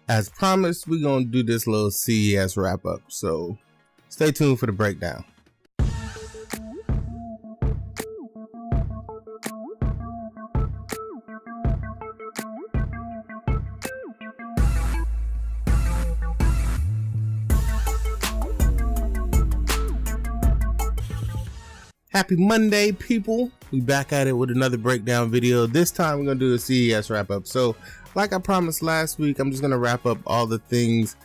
As promised, we're going to do this little CES wrap up, so stay tuned for the breakdown. Happy Monday, people. We back at it with another breakdown video. This time we're going to do a CES wrap up. So like I promised last week, I'm just going to wrap up all the things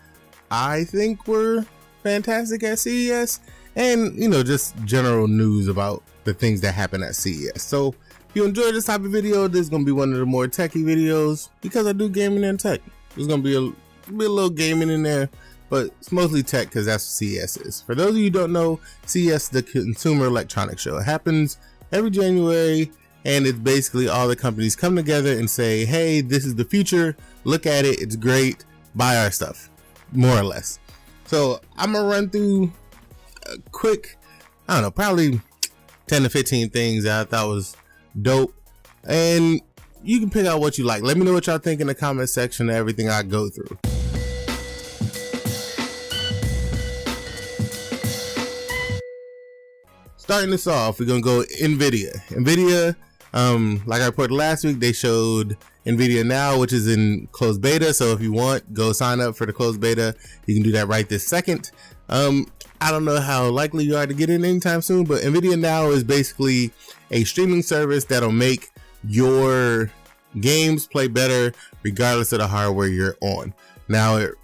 I think were fantastic at CES and, you know, just general news about the things that happened at CES. So if you enjoy this type of video, this is going to be one of the more techie videos because I do gaming and tech. There's going to be a little gaming in there, but it's mostly tech because that's what CES is. For those of you who don't know, CES is the Consumer Electronics Show. It happens every January, and it's basically all the companies come together and say, hey, this is the future, look at it, it's great, buy our stuff, more or less. So I'm gonna run through a quick, I don't know, probably 10 to 15 things that I thought was dope, and you can pick out what you like. Let me know what y'all think in the comment section of everything I go through. Starting this off, we're gonna go Nvidia. Nvidia, like I reported last week, they showed Nvidia Now, which is in closed beta. So if you want, go sign up for the closed beta. You can do that right this second. I don't know how likely you are to get in anytime soon, but Nvidia Now is basically a streaming service that'll make your games play better regardless of the hardware you're on. Now it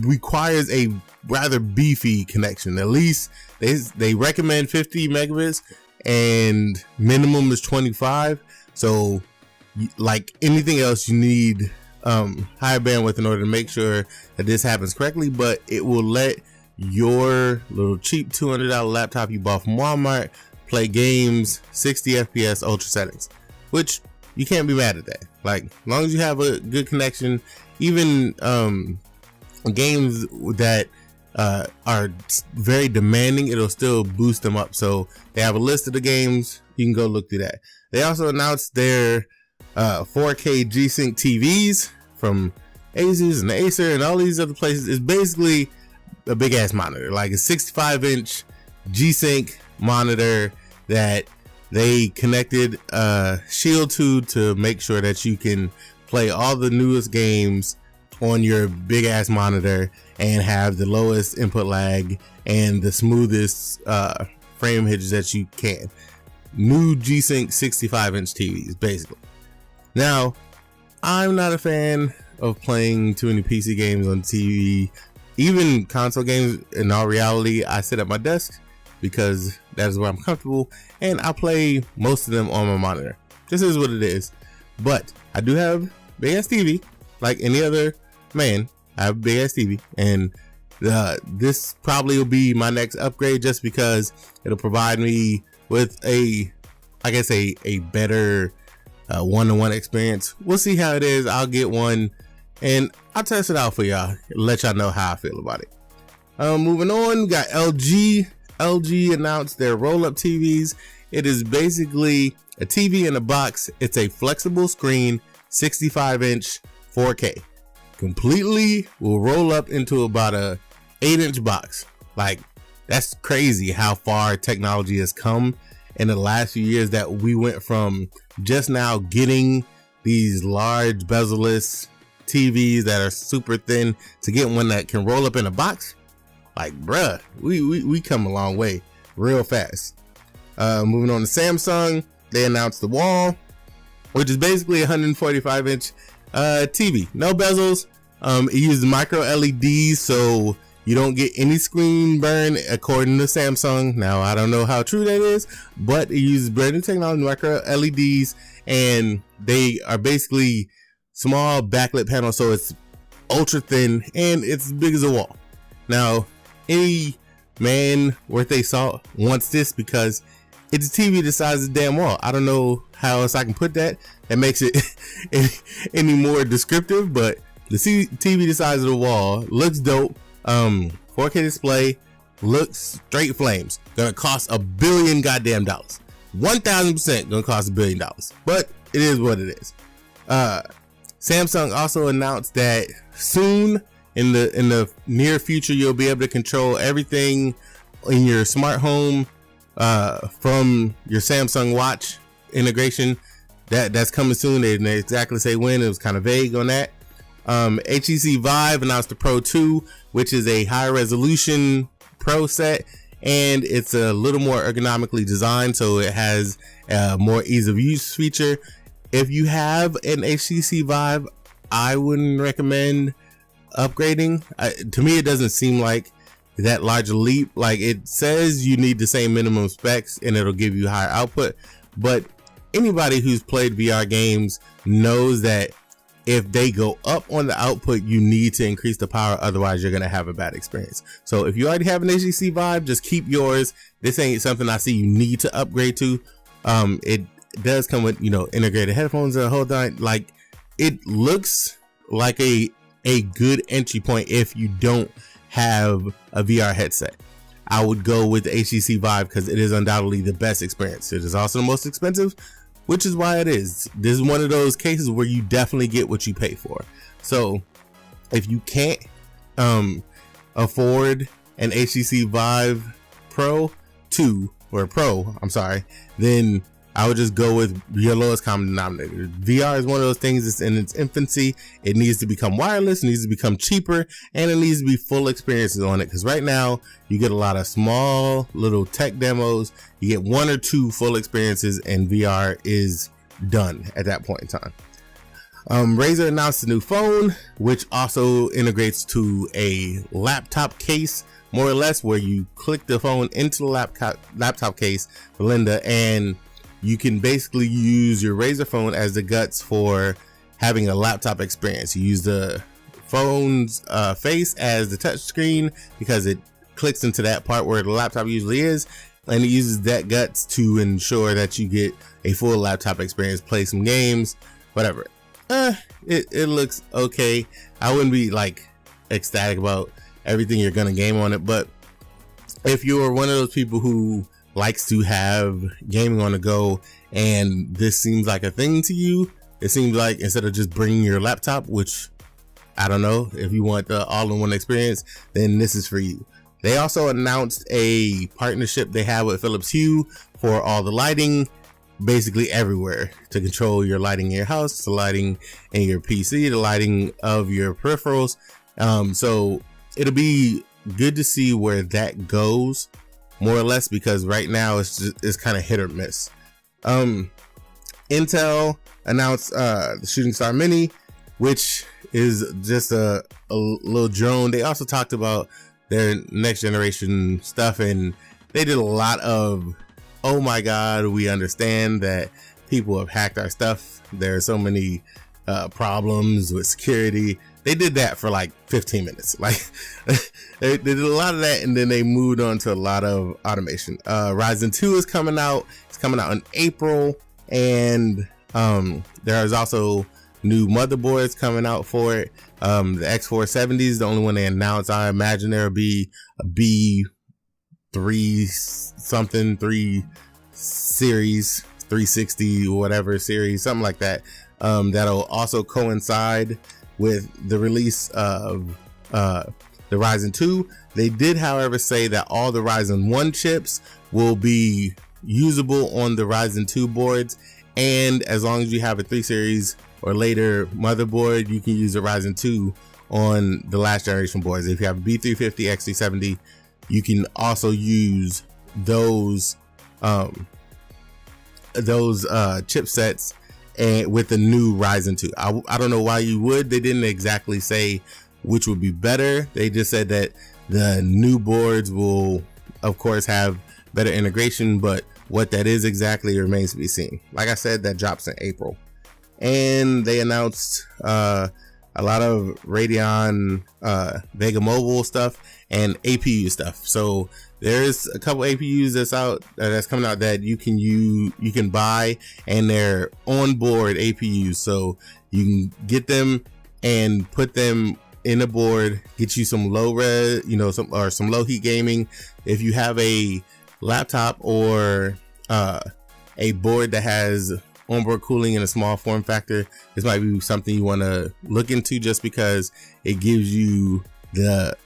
requires a rather beefy connection. At least they recommend 50 megabits and minimum is 25. So like anything else, you need higher bandwidth in order to make sure that this happens correctly, but it will let your little cheap $200 laptop you bought from Walmart play games 60 FPS ultra settings, which you can't be mad at that. Like, as long as you have a good connection, even games that are very demanding, it'll still boost them up. So they have a list of the games, you can go look through that. They also announced their 4K G-Sync TVs from Asus and Acer and all these other places. It's basically a big ass monitor, like a 65-inch G-Sync monitor that they connected Shield to make sure that you can play all the newest games on your big ass monitor and have the lowest input lag and the smoothest frame hitches that you can. New G-Sync 65-inch TVs, basically. Now, I'm not a fan of playing too many PC games on TV, even console games. In all reality, I sit at my desk because that is where I'm comfortable, and I play most of them on my monitor. This is what it is. But I do have big ass TV, like any other man. I have a big ass TV, and this probably will be my next upgrade just because it'll provide me with a better one-to-one experience. We'll see how it is. I'll get one and I'll test it out for y'all, let y'all know how I feel about it. Moving on, we got LG. LG announced their roll-up TVs. It is basically a TV in a box. It's a flexible screen, 65-inch 4K. Completely will roll up into about a 8-inch box. Like, that's crazy how far technology has come in the last few years, that we went from just now getting these large bezel-less TVs that are super thin to get one that can roll up in a box. Like, bruh, we come a long way real fast. Moving on to Samsung, they announced the Wall, which is basically a 145-inch TV, no bezels. It uses micro LEDs, so you don't get any screen burn, according to Samsung. Now, I don't know how true that is, but it uses brand new technology, micro LEDs, and they are basically small backlit panels, so it's ultra thin and it's as big as a wall. Now, any man worth a salt wants this because it's a TV the size of the damn wall. I don't know how else I can put that makes it any more descriptive, but the TV the size of the wall looks dope. 4K display, looks straight flames. Gonna cost $1 billion goddamn dollars. 1000% gonna cost $1 billion, but it is what it is. Samsung also announced that soon in the near future, you'll be able to control everything in your smart home from your Samsung Watch integration. That's coming soon. They didn't exactly say when. It was kind of vague on that. HTC Vive announced the Pro 2, which is a high resolution Pro set, and it's a little more ergonomically designed, so it has a more ease of use feature. If you have an HTC Vive, I wouldn't recommend upgrading. To me, it doesn't seem like that large a leap. Like, it says you need the same minimum specs and it'll give you higher output, but anybody who's played VR games knows that if they go up on the output, you need to increase the power, otherwise you're going to have a bad experience. So if you already have an HTC Vive, just keep yours. This ain't something I see you need to upgrade to. It does come with, integrated headphones and a whole thing. Like, it looks like a good entry point if you don't have a VR headset. I would go with the HTC Vive because it is undoubtedly the best experience. It is also the most expensive, which is why it is. This is one of those cases where you definitely get what you pay for. So if you can't afford an HTC Vive Pro 2 or Pro, then I would just go with your lowest common denominator. VR is one of those things that's in its infancy. It needs to become wireless, it needs to become cheaper, and it needs to be full experiences on it. Because right now, you get a lot of small little tech demos. You get 1 or 2 full experiences, and VR is done at that point in time. Razer announced a new phone, which also integrates to a laptop case, more or less, where you click the phone into the laptop case, Belinda, and you can basically use your Razer phone as the guts for having a laptop experience. You use the phone's face as the touch screen because it clicks into that part where the laptop usually is, and it uses that guts to ensure that you get a full laptop experience, play some games, whatever. It looks okay. I wouldn't be like ecstatic about everything you're gonna game on it, but if you're one of those people who likes to have gaming on the go and this seems like a thing to you, it seems like instead of just bringing your laptop, which I don't know, if you want the all-in-one experience, then this is for you. They also announced a partnership they have with Philips Hue for all the lighting, basically everywhere, to control your lighting in your house, the lighting in your PC, the lighting of your peripherals. So it'll be good to see where that goes, more or less, because right now it's kind of hit or miss. Intel announced the Shooting Star Mini, which is just a little drone. They also talked about their next generation stuff, and they did a lot of, oh my god, we understand that people have hacked our stuff. There are so many problems with security. They did that for like 15 minutes. Like they did a lot of that, and then they moved on to a lot of automation. Ryzen 2 is coming out. It's coming out in April, and there is also new motherboards coming out for it. The X470 is the only one they announced. I imagine there will be a B3 something, 3 series, 360 whatever series, something like that. That'll also coincide with the release of the Ryzen 2. They did, however, say that all the Ryzen 1 chips will be usable on the Ryzen 2 boards, and as long as you have a 3 series or later motherboard, you can use the Ryzen 2 on the last generation boards. If you have a B350, X370, you can also use those chipsets and with the new Ryzen 2. I don't know why you would. They didn't exactly say which would be better. They just said that the new boards will, of course, have better integration, but what that is exactly remains to be seen. Like I said, that drops in April. And they announced a lot of Radeon Vega Mobile stuff and APU stuff. So there's a couple APUs that's coming out that you can buy, and they're onboard APUs. So you can get them and put them in a board, get you some low res, some low heat gaming. If you have a laptop or a board that has onboard cooling in a small form factor, this might be something you want to look into, just because it gives you the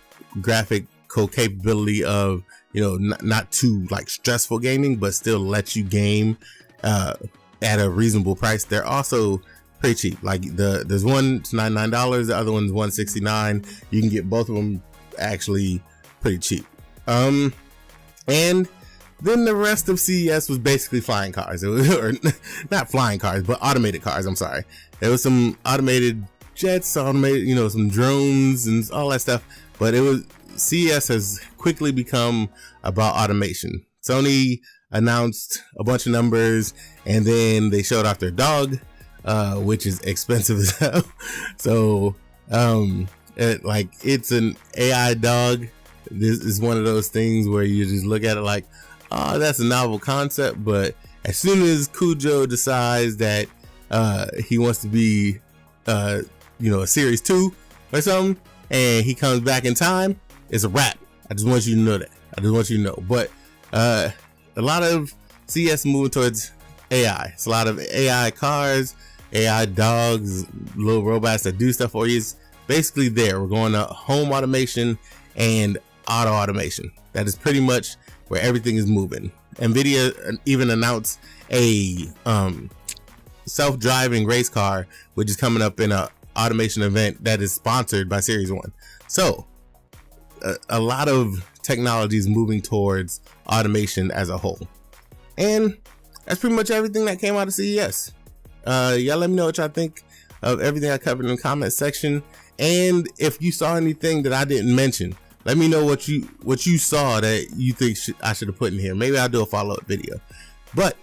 graphical capability of, you know, not too like stressful gaming, but still lets you game at a reasonable price. They're also pretty cheap. Like there's one it's $99, the other one's $169. You can get both of them actually pretty cheap. And then the rest of CES was basically flying cars, or not flying cars, but automated cars. I'm sorry. There was some automated jets, automated, you know, some drones and all that stuff. But CES has quickly become about automation. Sony announced a bunch of numbers, and then they showed off their dog, which is expensive as hell. So, it's an AI dog. This is one of those things where you just look at it like, oh, that's a novel concept. But as soon as Cujo decides that he wants to be, a series 2 or something, and he comes back in time, it's a wrap. I just want you to know that. I just want you to know. But a lot of CS moving towards AI. It's a lot of AI cars, AI dogs, little robots that do stuff for you. It's basically there. We're going to home automation and auto automation. That is pretty much where everything is moving. Nvidia even announced a self-driving race car, which is coming up in a automation event that is sponsored by Series 1. So a lot of technology is moving towards automation as a whole. And that's pretty much everything that came out of CES. Y'all let me know what y'all think of everything I covered in the comment section. And if you saw anything that I didn't mention, let me know what you saw that you think I should have put in here. Maybe I'll do a follow-up video. But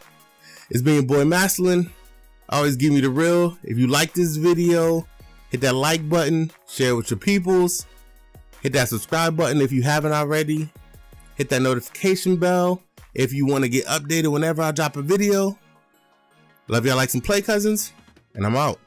it's been your boy Mastalin. Always give me the real. If you like this video, hit that like button, share it with your peoples, hit that subscribe button if you haven't already, hit that notification bell if you want to get updated whenever I drop a video. Love y'all like some play cousins, and I'm out.